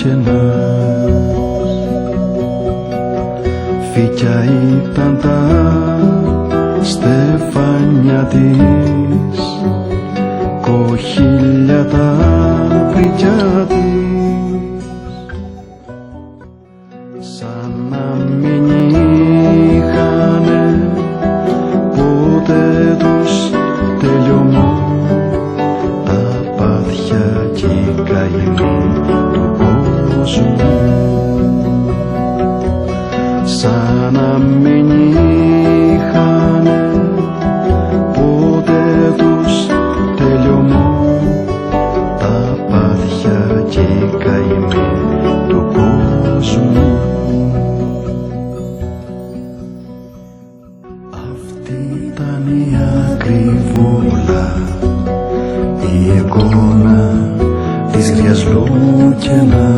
κενάς. Φύκια ήταν τα στεφάνια της, κοχύλια τα πρικιά της, σαν να μην είχανε ποτέ τους τελειωμό τα πάθια κι οι καημοί του κόσμου, σαν να μην είχανε ποτέ τους τελειωμό τα πάθια κι οι καημοί του κόσμου. Αυτή ήταν η ακριβούλα, η εικόνα της γριασλούκαινα.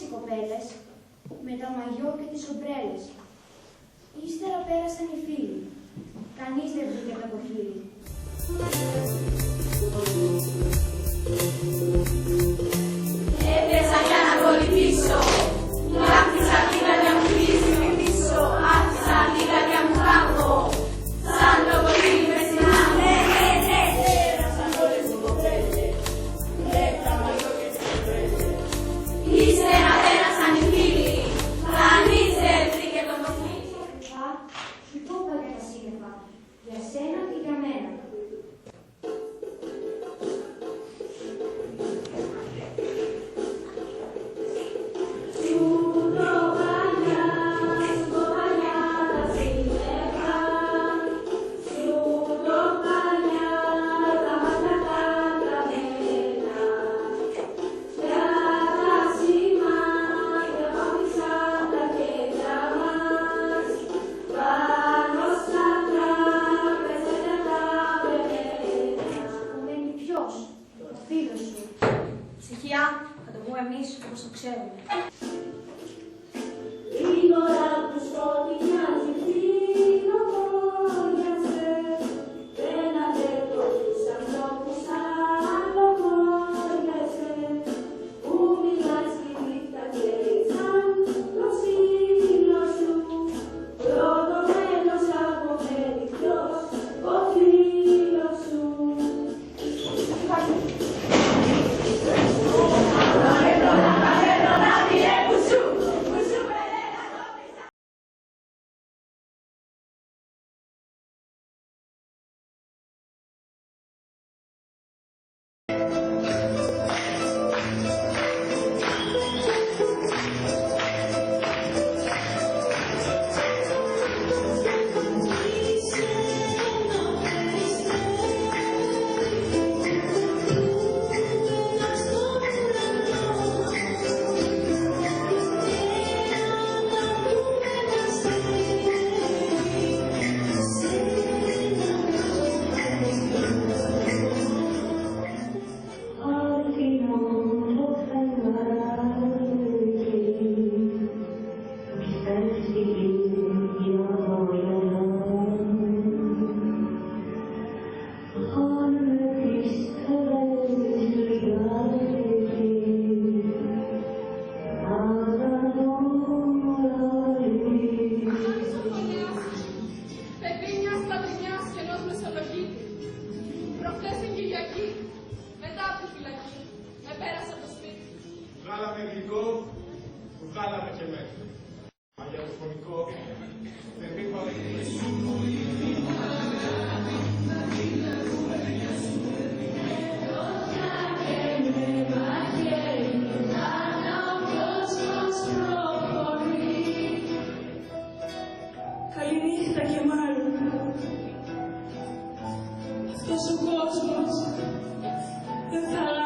Οι κοπέλες με τα μαγιό και τις ομπρέλες. Ύστερα πέρασαν οι φίλοι. Κανείς δεν βρήκε το κοχύλι. Έπεσα για να κολυμπήσω. Άφησα την καρδιά μου πίσω. Άφησα την καρδιά μου κάτω. Σαν το κοχύλι με συνάνε. Πέρασαν όλες οι κοπέλες. Με τα μαγιό και τις ομπρέλες. Ύστερα πέρασαν οι φίλοι. Κανείς δεν βρήκε το κοχύλι. Σου το είπα για τα σύννεφα. Για σένα και για μένα. φωνικό που βγάλαμε και μέσα. Μα για το φωνικό δεν είπαμε Καληνύχτα και μάλλον. Αυτός ο κόσμος δεν θα